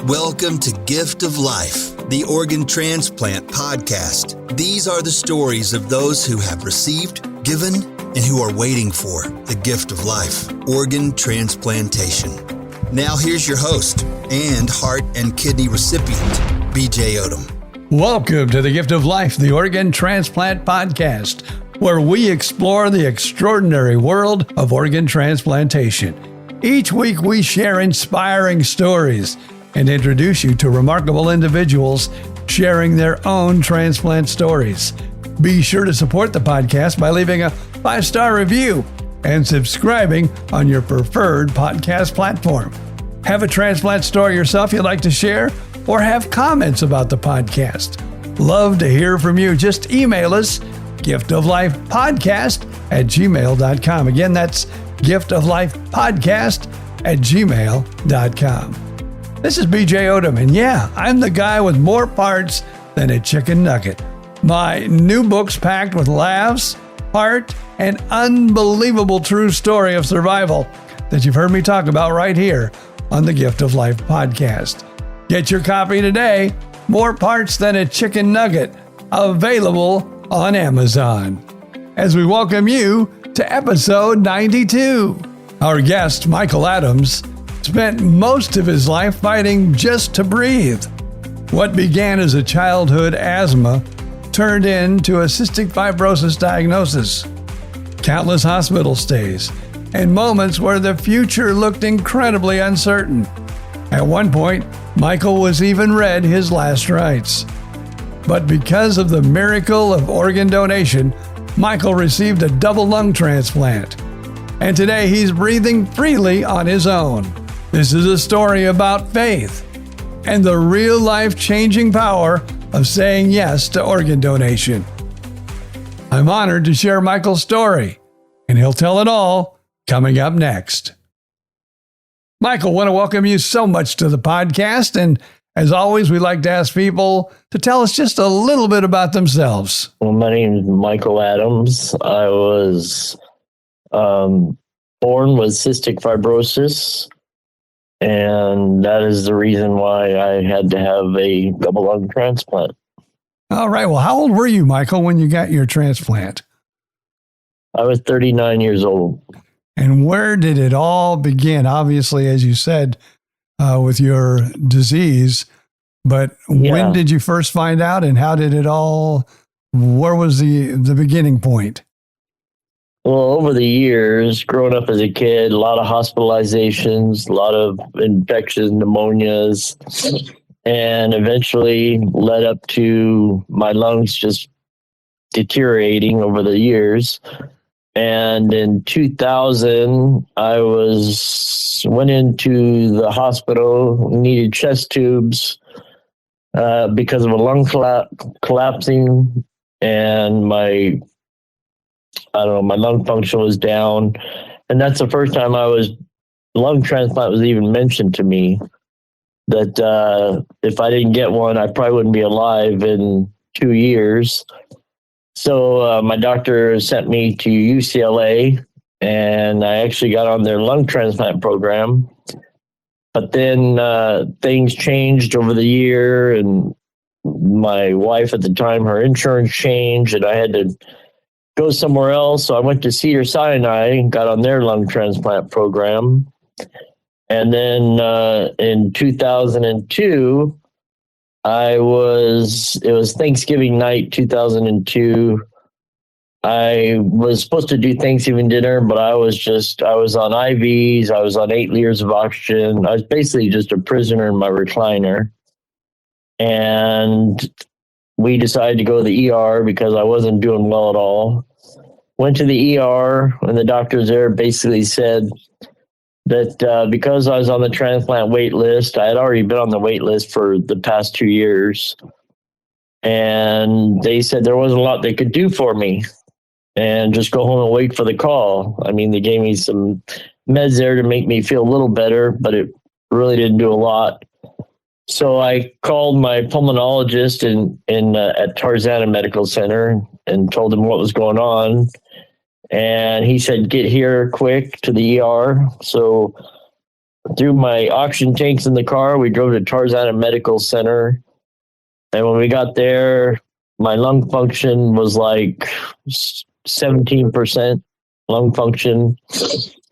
Welcome to Gift of Life, the Organ Transplant podcast. These are the stories of those who have received, given, and who are waiting for the gift of life, organ transplantation. Now here's your host and heart and kidney recipient, BJ Odom. Welcome to the Gift of Life, the Organ Transplant podcast, where we explore the extraordinary world of organ transplantation. Each week we share inspiring stories and introduce you to remarkable individuals sharing their own transplant stories. Be sure to support the podcast by leaving a 5-star review and subscribing on your preferred podcast platform. Have a transplant story yourself you'd like to share, or have comments about the podcast? Love to hear from you. Just email us, giftoflifepodcast@gmail.com. Again, that's giftoflifepodcast@gmail.com. This is BJ Odom, and yeah, I'm the guy with more parts than a chicken nugget. My new book's packed with laughs, heart, and unbelievable true story of survival that you've heard me talk about right here on the Gift of Life podcast. Get your copy today. More parts than a chicken nugget. Available on Amazon. As we welcome you to episode 92. Our guest, Michael Adams, spent most of his life fighting just to breathe. What began as a childhood asthma turned into a cystic fibrosis diagnosis, countless hospital stays, and moments where the future looked incredibly uncertain. At one point, Michael was even read his last rites. But because of the miracle of organ donation, Michael received a double lung transplant. And today he's breathing freely on his own. This is a story about faith and the real life-changing power of saying yes to organ donation. I'm honored to share Michael's story, and he'll tell it all coming up next. Michael, I want to welcome you so much to the podcast, and as always, we like to ask people to tell us just a little bit about themselves. Well, my name is Michael Adams. I was born with cystic fibrosis, and that is the reason why I had to have a double lung transplant. All right. Well, how old were you, Michael, when you got your transplant? I was 39 years old. And where did it all begin? Obviously, as you said, with your disease, but when did you first find out, and how did it all, where was the beginning point? Well, over the years, growing up as a kid, a lot of hospitalizations, a lot of infections, pneumonias, and eventually led up to my lungs just deteriorating over the years. And in 2000, I went into the hospital, needed chest tubes because of a lung collapsing, and my lung function was down. And that's the first time lung transplant was even mentioned to me, that if I didn't get one, I probably wouldn't be alive in 2 years. So my doctor sent me to UCLA, and I actually got on their lung transplant program. But then things changed over the year, and my wife at the time, her insurance changed, and I had to go somewhere else. So I went to Cedars-Sinai and got on their lung transplant program. And then in 2002, it was Thanksgiving night, 2002. I was supposed to do Thanksgiving dinner, but I was on IVs. I was on 8 liters of oxygen. I was basically just a prisoner in my recliner. And we decided to go to the ER because I wasn't doing well at all. Went to the ER, and the doctors there basically said that because I was on the transplant wait list, I had already been on the wait list for the past 2 years. And they said there wasn't a lot they could do for me, and just go home and wait for the call. I mean, they gave me some meds there to make me feel a little better, but it really didn't do a lot. So I called my pulmonologist at Tarzana Medical Center and told him what was going on. And he said, get here quick to the ER. So threw my oxygen tanks in the car. We drove to Tarzana Medical Center. And when we got there, my lung function was like 17% lung function.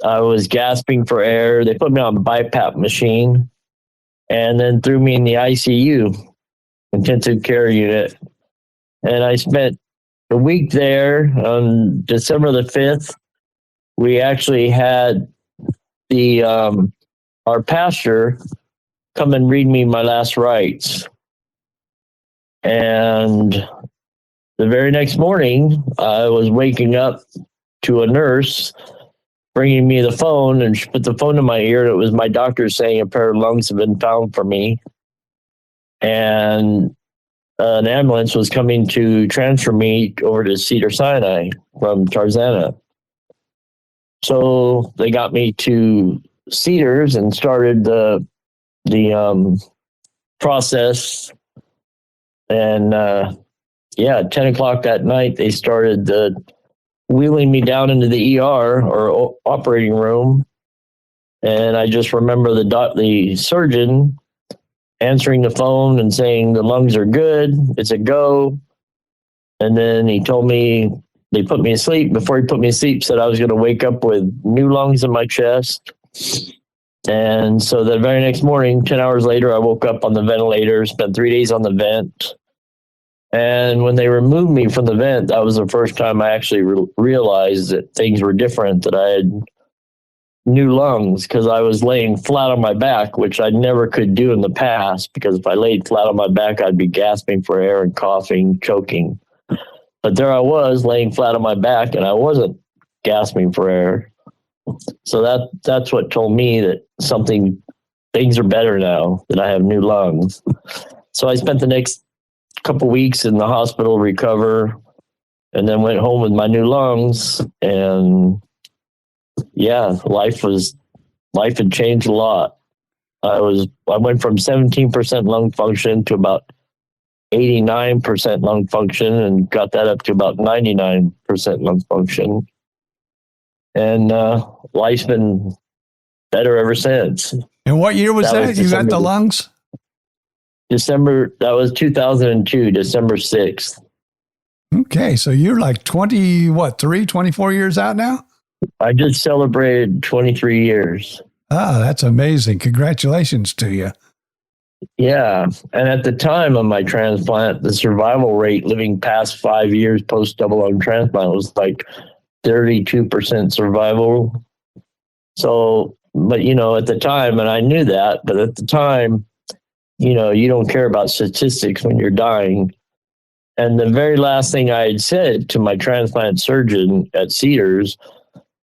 I was gasping for air. They put me on a BiPAP machine and then threw me in the ICU, intensive care unit. And I spent a week there. On December the 5th, we actually had the our pastor come and read me my last rites. And the very next morning, I was waking up to a nurse bringing me the phone, and she put the phone in my ear, and it was my doctor saying a pair of lungs have been found for me. And an ambulance was coming to transfer me over to Cedars-Sinai from Tarzana. So they got me to Cedars and started the process. And 10 o'clock that night, they started wheeling me down into the ER or operating room. And I just remember the surgeon answering the phone and saying the lungs are good, it's a go. And then he told me, they put me to sleep. Before he put me to sleep, said I was going to wake up with new lungs in my chest. And so the very next morning, 10 hours later, I woke up on the ventilator, spent 3 days on the vent. And when they removed me from the vent, that was the first time I actually realized that things were different, that I had new lungs, because I was laying flat on my back, which I never could do in the past, because if I laid flat on my back, I'd be gasping for air and coughing, choking. But there I was laying flat on my back, and I wasn't gasping for air. So that's what told me that things are better now, that I have new lungs. So I spent the next couple weeks in the hospital recover, and then went home with my new lungs. And life had changed a lot. I went from 17% lung function to about 89% lung function, and got that up to about 99% lung function. And life's been better ever since. And what year was that? You got the lungs? That was 2002, December 6th. Okay, so you're like 24 years out now? I just celebrated 23 years. Ah, that's amazing. Congratulations to you. Yeah. And at the time of my transplant, the survival rate living past 5 years post double lung transplant was like 32% survival. So, but at the time, and I knew that, but at the time, you don't care about statistics when you're dying. And the very last thing I had said to my transplant surgeon at Cedars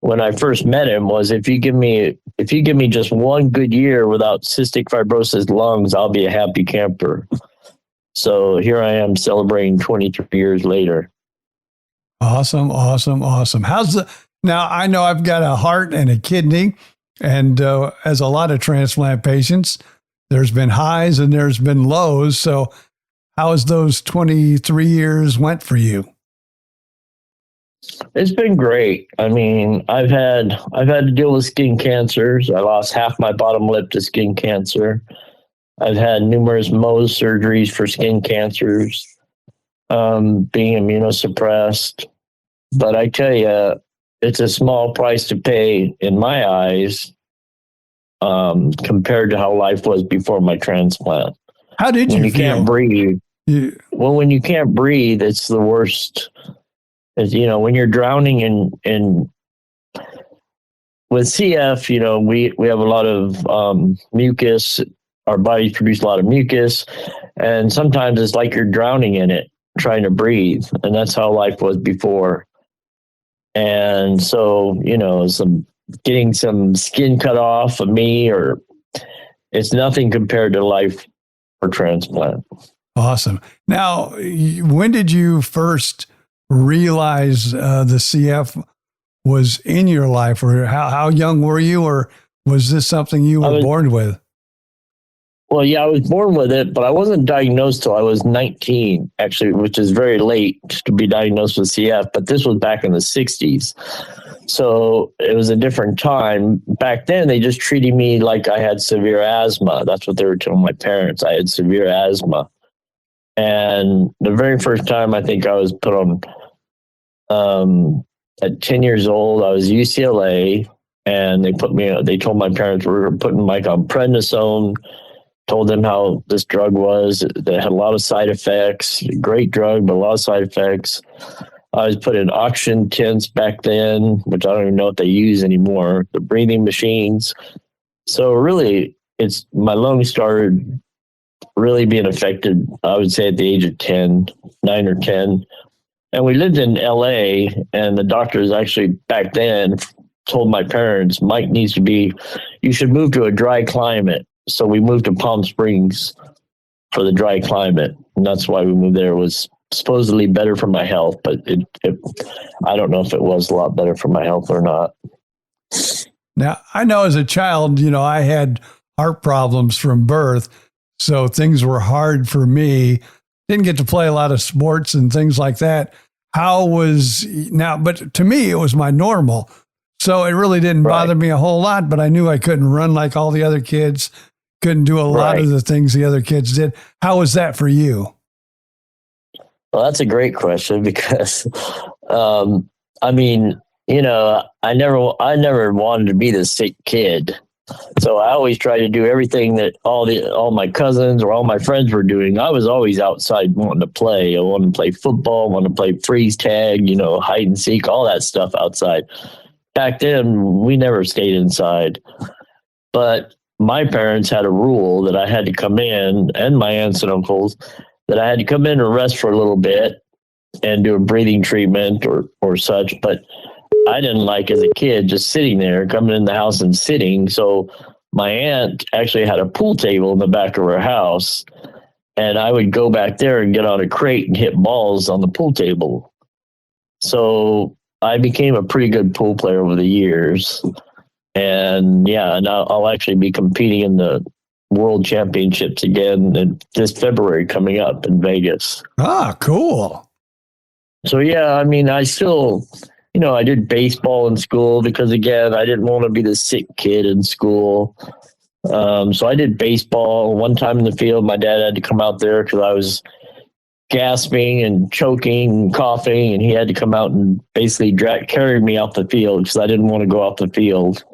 when I first met him was, if you give me just one good year without cystic fibrosis lungs, I'll be a happy camper. So here I am celebrating 23 years later. Awesome. Now I know I've got a heart and a kidney, and as a lot of transplant patients, there's been highs and there's been lows. So how has those 23 years went for you? It's been great. I mean, I've had to deal with skin cancers. I lost half my bottom lip to skin cancer. I've had numerous Mohs surgeries for skin cancers, being immunosuppressed. But I tell you, it's a small price to pay in my eyes, compared to how life was before my transplant. How did you feel? Can't breathe. Well, when you can't breathe, it's the worst. As when you're drowning in with CF, we have a lot of mucus. Our bodies produce a lot of mucus, and sometimes it's like you're drowning in it, trying to breathe. And that's how life was before. And so, getting some skin cut off of me, or it's nothing compared to life for transplant. Awesome. Now, when did you first realize the CF was in your life, or how young were you, or was this something you were born with? Well, yeah, I was born with it, but I wasn't diagnosed till I was 19, actually, which is very late to be diagnosed with CF. But this was back in the 60s. So it was a different time. Back then, they just treated me like I had severe asthma. That's what they were telling my parents. I had severe asthma. And the very first time I think I was put on, at 10 years old, I was UCLA, and they told my parents we were putting Mike on prednisone, told them how this drug was. It had a lot of side effects, great drug, but a lot of side effects. I was put in oxygen tents back then, which I don't even know what they use anymore, the breathing machines. So really, my lungs started really being affected, I would say, at the age of 9 or 10. And we lived in LA, and the doctors actually back then told my parents, Mike you should move to a dry climate. So we moved to Palm Springs for the dry climate. And that's why we moved there. It was supposedly better for my health, but I don't know if it was a lot better for my health or not. Now, I know as a child, I had heart problems from birth. So things were hard for me. Didn't get to play a lot of sports and things like that. But to me, it was my normal. So it really didn't bother me a whole lot, but I knew I couldn't run like all the other kids, couldn't do a lot of the things the other kids did. How was that for you? Well, that's a great question because, I never wanted to be the sick kid. So I always tried to do everything that all my cousins or all my friends were doing. I was always outside wanting to play. I wanted to play football, wanted to play freeze tag, hide and seek, all that stuff outside. Back then, we never stayed inside. But my parents had a rule that I had to come in, and my aunts and uncles, that I had to come in and rest for a little bit and do a breathing treatment or such. But I didn't like, as a kid, just sitting there, coming in the house and sitting. So my aunt actually had a pool table in the back of her house, and I would go back there and get on a crate and hit balls on the pool table. So I became a pretty good pool player over the years. And I'll actually be competing in the World Championships again this February coming up in Vegas. Ah, cool. So, I still... I did baseball in school because, again, I didn't want to be the sick kid in school. So I did baseball. One time in the field, my dad had to come out there because I was gasping and choking and coughing, and he had to come out and basically carry me off the field because I didn't want to go off the field.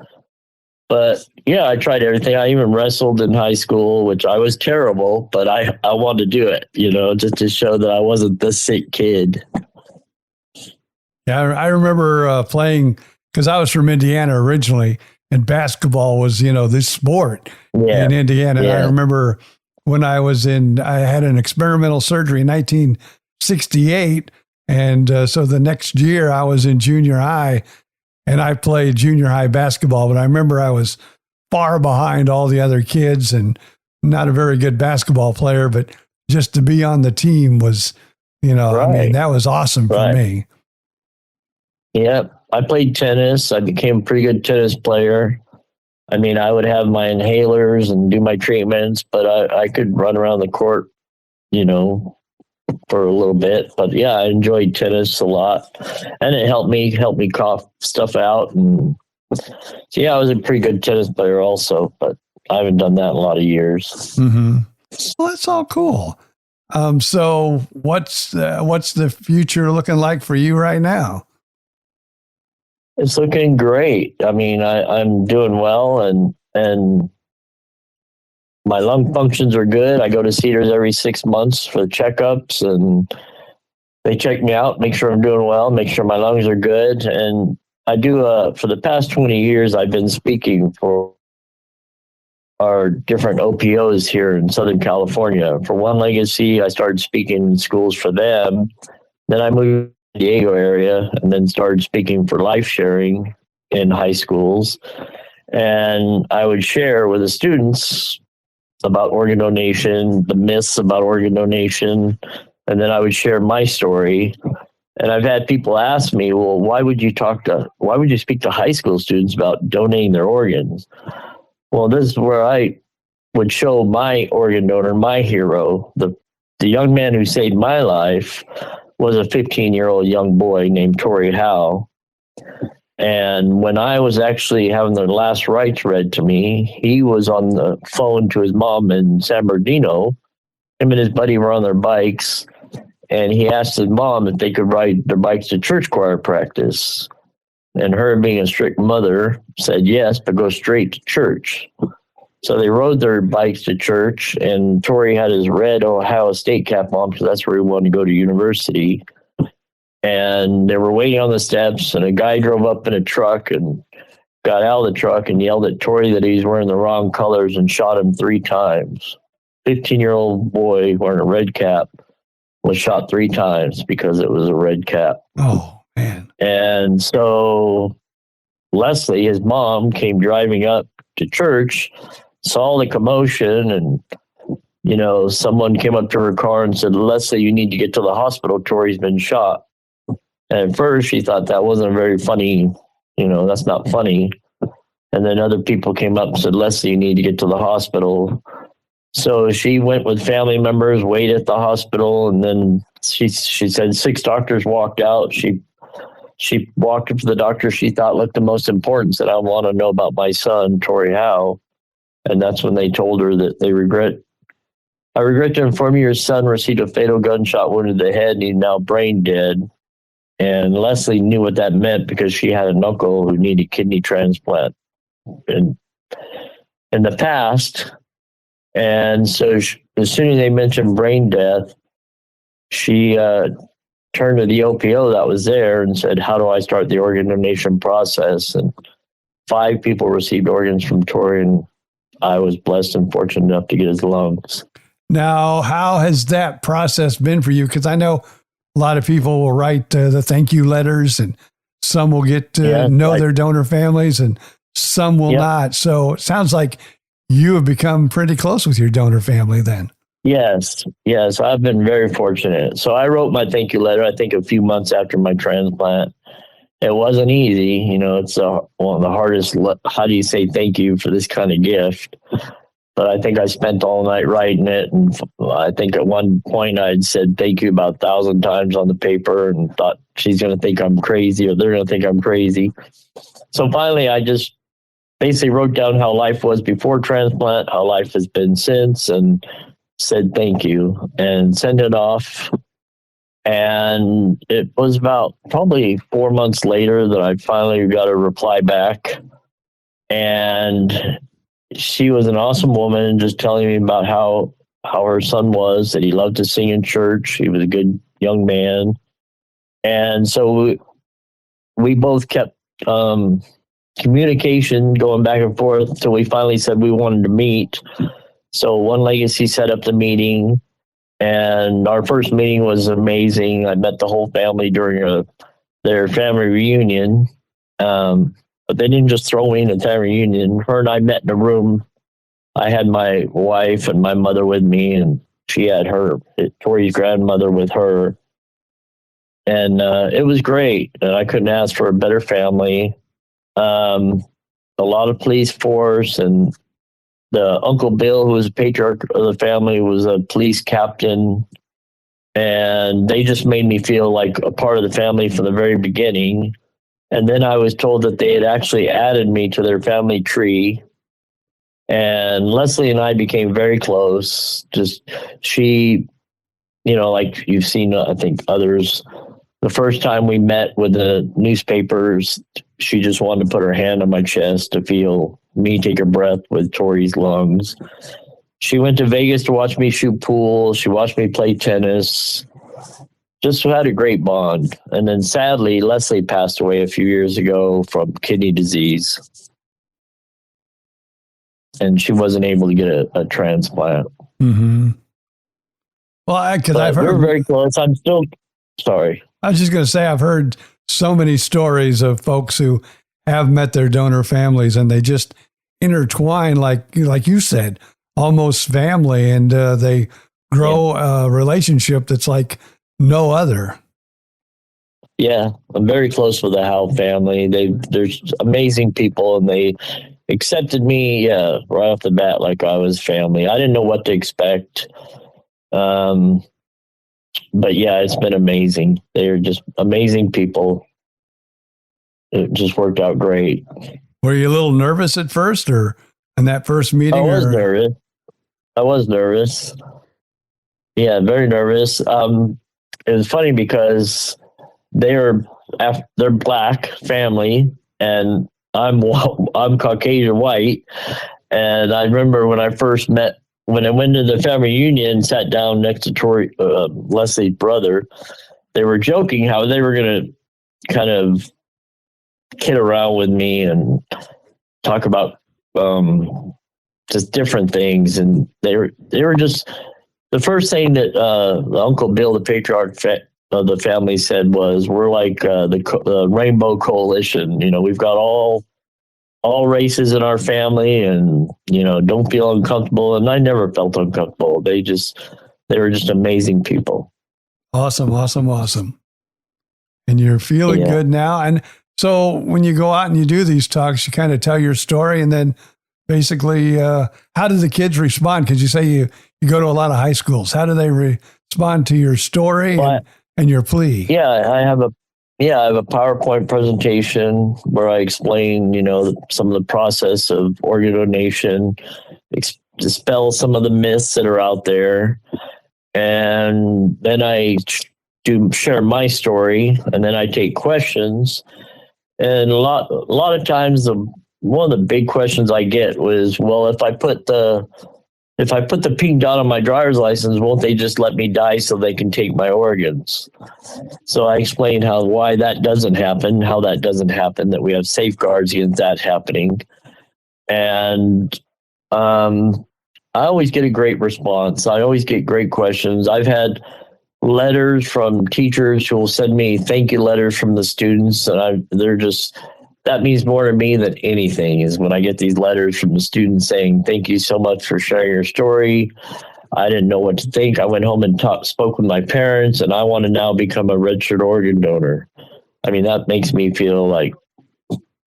But, I tried everything. I even wrestled in high school, which I was terrible, but I wanted to do it, just to show that I wasn't the sick kid. Yeah, I remember playing, because I was from Indiana originally, and basketball was, this sport in Indiana. Yeah. And I remember when I had an experimental surgery in 1968. And so the next year I was in junior high, and I played junior high basketball. But I remember I was far behind all the other kids and not a very good basketball player. But just to be on the team was, that was awesome for me. Yep. I played tennis. I became a pretty good tennis player. I would have my inhalers and do my treatments, but I could run around the court, for a little bit. But I enjoyed tennis a lot, and it helped me cough stuff out. And so, I was a pretty good tennis player also, but I haven't done that in a lot of years. Mm-hmm. Well, that's all cool. So what's the future looking like for you right now? It's looking great. I'm doing well, and my lung functions are good. I go to Cedars every 6 months for the checkups, and they check me out, make sure I'm doing well, make sure my lungs are good. And I do, for the past 20 years, I've been speaking for our different OPOs here in Southern California. For One Legacy, I started speaking in schools for them. Then I moved Diego area, and then started speaking for life sharing in high schools. And I would share with the students about organ donation, the myths about organ donation, and then I would share my story. And I've had people ask me, well, why would you speak to high school students about donating their organs? Well, this is where I would show my organ donor, my hero, the young man who saved my life, was a 15-year-old young boy named Torrey Howe. And when I was actually having the last rites read to me, he was on the phone to his mom in San Bernardino. Him and his buddy were on their bikes, and he asked his mom if they could ride their bikes to church choir practice. And her, being a strict mother, said yes, but go straight to church. So they rode their bikes to church, and Torrey had his red Ohio State cap on because that's where he wanted to go to university. And they were waiting on the steps, and a guy drove up in a truck and got out of the truck and yelled at Torrey that he's wearing the wrong colors and shot him 3 times. 15-year-old boy wearing a red cap was shot 3 times because it was a red cap. Oh, man. And so Leslie, his mom, came driving up to church, saw the commotion, and, you know, someone came up to her car and said, Leslie, you need to get to the hospital. Torrey's been shot. And at first she thought that wasn't very funny. You know, that's not funny. And then other people came up and said, Leslie, you need to get to the hospital. So she went with family members, waited at the hospital, and then she said 6 doctors walked out. She walked up to the doctor she thought looked the most important, said, I want to know about my son, Torrey Howe. And that's when they told her that I regret to inform you your son received a fatal gunshot wound to the head and he's now brain dead. And Leslie knew what that meant because she had an uncle who needed kidney transplant in the past. And so as soon as they mentioned brain death, she turned to the OPO that was there and said, how do I start the organ donation process? And 5 people received organs from Torrey, and I was blessed and fortunate enough to get his lungs. Now, how has that process been for you? Because I know a lot of people will write the thank you letters, and some will get to know their donor families, and some will not. So it sounds like you have become pretty close with your donor family then. Yes. I've been very fortunate. So I wrote my thank you letter, I think a few months after my transplant. It wasn't easy. You know, it's one of the hardest. How do you say thank you for this kind of gift? But I think I spent all night writing it. And I think at one point I'd said thank you about 1,000 times on the paper and thought she's going to think I'm crazy or they're going to think I'm crazy. So finally, I just basically wrote down how life was before transplant, how life has been since, and said thank you and sent it off. And it was about probably 4 months later that I finally got a reply back. And she was an awesome woman, just telling me about how her son was, that he loved to sing in church. He was a good young man. And so we both kept communication going back and forth until we finally said we wanted to meet. So One Legacy set up the meeting, and our first meeting was amazing. I met the whole family during their family reunion. But they didn't just throw me in a family reunion. Her and I met in a room. I had my wife and my mother with me, and she had Torrey's grandmother with her. And it was great. And I couldn't ask for a better family. A lot of police force, and the Uncle Bill, who was a patriarch of the family, was a police captain. And they just made me feel like a part of the family from the very beginning. And then I was told that they had actually added me to their family tree. And Leslie and I became very close. She, like you've seen, I think others, the first time we met with the newspapers, she just wanted to put her hand on my chest to feel me take a breath with Torrey's lungs. She went to Vegas to watch me shoot pool. She watched me play tennis. Just had a great bond. And then sadly, Leslie passed away a few years ago from kidney disease. And she wasn't able to get a transplant. Mm-hmm. Well, because I've heard... We're very close. I'm still... Sorry. I was just going to say, I've heard so many stories of folks who have met their donor families, and they just intertwine, like you said, almost family, and they grow a relationship that's like no other. Yeah, I'm very close with the Howe family. They're amazing people, and accepted me, yeah, right off the bat, like I was family. I didn't know what to expect. But yeah, it's been amazing. They're just amazing people. It just worked out great. Were you a little nervous at first, or in that first meeting? I was nervous. Yeah, very nervous. It was funny because they're black family, and I'm Caucasian white. And I remember when I went to the family reunion, sat down next to Leslie's brother, they were joking how they were going to kind of kid around with me and talk about just different things. And they were just, the first thing that Uncle Bill, the patriarch of the family, said was, we're like the Rainbow Coalition. We've got all races in our family, and don't feel uncomfortable. And I never felt uncomfortable. They were just amazing people. Awesome. And you're feeling good now. And so when you go out and you do these talks, you kind of tell your story, and then basically, how do the kids respond? Because you say you go to a lot of high schools. How do they respond to your story and your plea? Yeah, I have a PowerPoint presentation where I explain, some of the process of organ donation, dispel some of the myths that are out there. And then I do share my story, and then I take questions. And a lot of times, one of the big questions I get was, well, if I put the pink dot on my driver's license, won't they just let me die so they can take my organs? So I explain why that doesn't happen, that we have safeguards against that happening. And I always get a great response. I always get great questions. I've had letters from teachers who will send me thank you letters from the students, and that means more to me than anything, is when I get these letters from the students saying, thank you so much for sharing your story. I didn't know what to think. I went home and spoke with my parents, and I want to now become a registered organ donor. I mean, that makes me feel like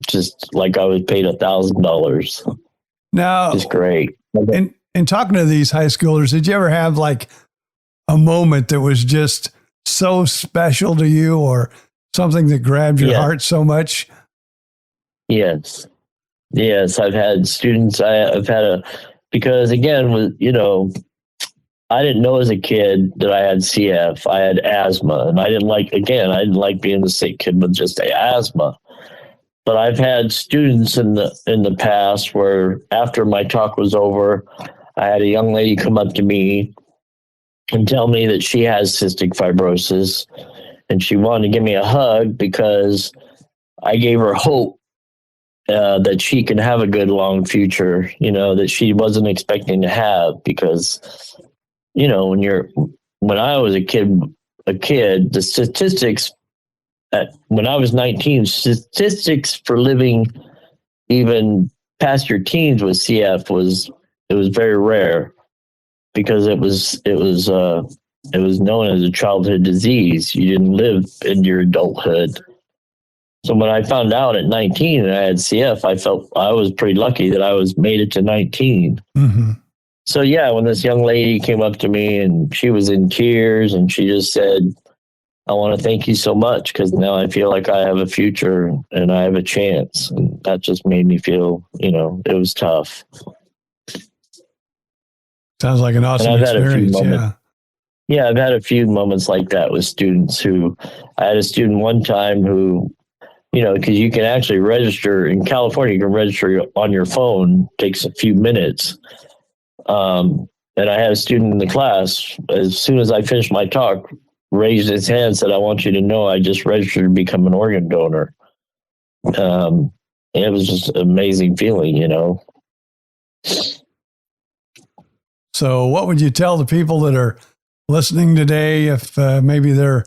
just like I was paid $1,000. Now, it's great. In talking to these high schoolers, did you ever have like a moment that was just so special to you, or something that grabbed your heart so much? Yes. I've had students. Because again, I didn't know as a kid that I had CF. I had asthma, and I didn't like being the sick kid with just asthma. But I've had students in the past where after my talk was over, I had a young lady come up to me and tell me that she has cystic fibrosis, and she wanted to give me a hug because I gave her hope that she can have a good long future, that she wasn't expecting to have, because, when I was a kid, the statistics when I was 19, statistics for living even past your teens with CF was very rare, because it was known as a childhood disease. You didn't live in your adulthood. So when I found out at 19 and I had CF, I felt I was pretty lucky that I made it to 19. Mm-hmm. So yeah, when this young lady came up to me and she was in tears, and she just said, I want to thank you so much, because now I feel like I have a future and I have a chance. And that just made me feel, it was tough. Sounds like an awesome experience. Yeah, I've had a few moments like that with students I had a student one time who, because you can actually register in California, you can register on your phone, takes a few minutes. And I had a student in the class, as soon as I finished my talk, raised his hand and said, I want you to know I just registered to become an organ donor. And it was just an amazing feeling, So what would you tell the people that are listening today if maybe they're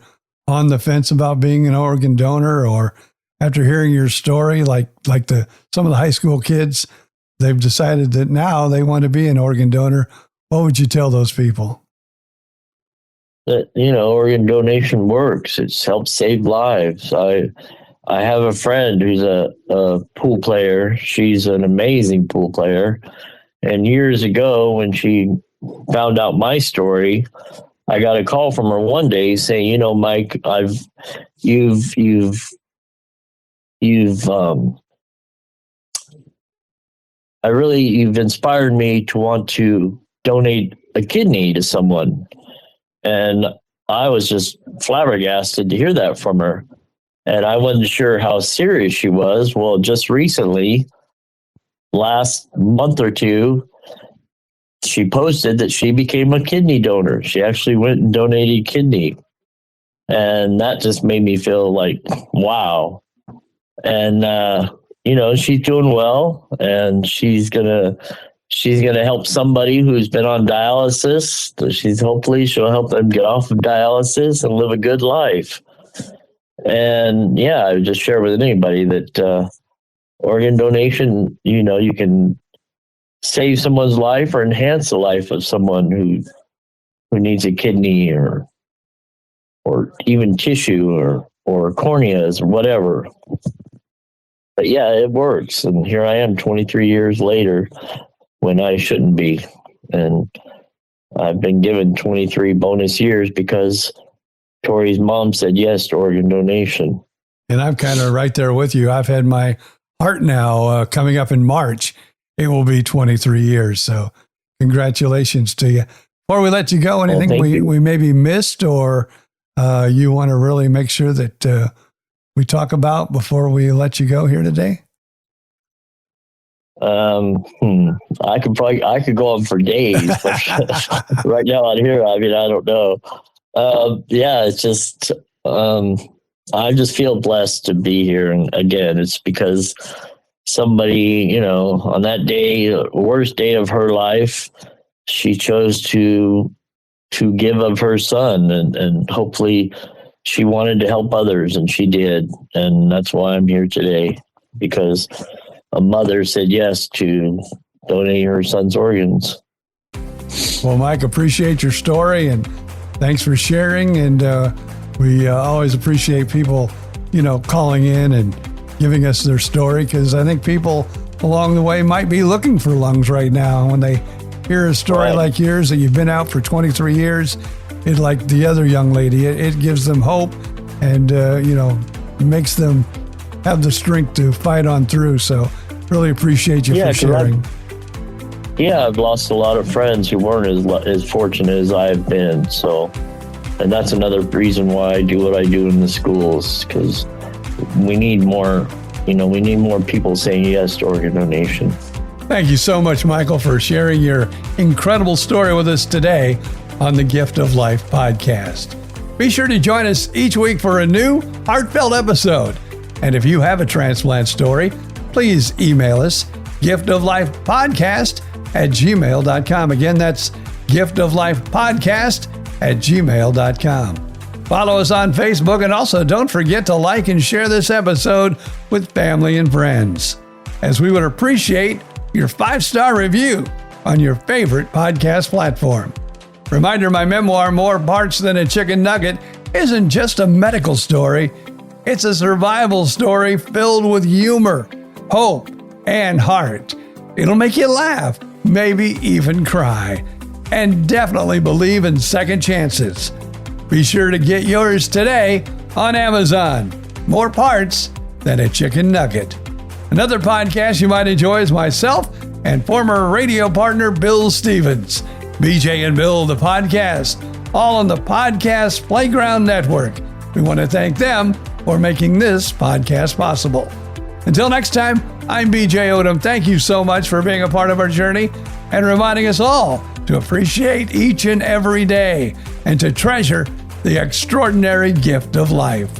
on the fence about being an organ donor, or after hearing your story, like some of the high school kids, they've decided that now they want to be an organ donor? What would you tell those people? That, organ donation works. It's helped save lives. I have a friend who's a pool player. She's an amazing pool player. And years ago, when she found out my story, I got a call from her one day saying, you know, Mike, you've inspired me to want to donate a kidney to someone. And I was just flabbergasted to hear that from her. And I wasn't sure how serious she was. Well, just recently, last month or two, she posted that she became a kidney donor. She actually went and donated kidney. And that just made me feel like, wow. And, you know, she's doing well, and she's gonna help somebody who's been on dialysis. She'll help them get off of dialysis and live a good life. And yeah, I would just share with anybody that organ donation, you know, you can save someone's life or enhance the life of someone who needs a kidney or even tissue or corneas or whatever. But yeah, it works. And here I am 23 years later when I shouldn't be. And I've been given 23 bonus years because Tori's mom said yes to organ donation. And I'm kind of right there with you. I've had my heart now coming up in March. It will be 23 years. So congratulations to you. Before we let you go, anything we maybe missed or you want to really make sure that we talk about before we let you go here today? I could go on for days, but right now out here, I mean, I don't know. Yeah, it's just, I just feel blessed to be here. And again, it's because somebody, you know, on that day, worst day of her life, she chose to give of her son, and hopefully she wanted to help others, and she did. And that's why I'm here today, because a mother said yes to donate her son's organs. Well, Mike, appreciate your story, and thanks for sharing. And we always appreciate people, you know, calling in and giving us their story, because I think people along the way might be looking for lungs right now. When they hear a story like yours that you've been out for 23 years, it, like the other young lady, it gives them hope and, you know, makes them have the strength to fight on through. So really appreciate you for sharing. I've lost a lot of friends who weren't as fortunate as I've been. So, and that's another reason why I do what I do in the schools, because we need more, you know, we need more people saying yes to organ donation. Thank you so much, Michael, for sharing your incredible story with us today on the Gift of Life podcast. Be sure to join us each week for a new heartfelt episode. And if you have a transplant story, please email us, giftoflifepodcast@gmail.com. Again, that's giftoflifepodcast@gmail.com. Follow us on Facebook, and also don't forget to like and share this episode with family and friends, as we would appreciate your 5-star review on your favorite podcast platform. Reminder, my memoir, More Parts Than a Chicken Nugget, isn't just a medical story. It's a survival story filled with humor, hope, and heart. It'll make you laugh, maybe even cry, and definitely believe in second chances. Be sure to get yours today on Amazon. More Parts Than a Chicken Nugget. Another podcast you might enjoy is myself and former radio partner Bill Stevens. BJ and Bill, the podcast, all on the Podcast Playground Network. We want to thank them for making this podcast possible. Until next time, I'm BJ Odom. Thank you so much for being a part of our journey and reminding us all to appreciate each and every day and to treasure the extraordinary gift of life.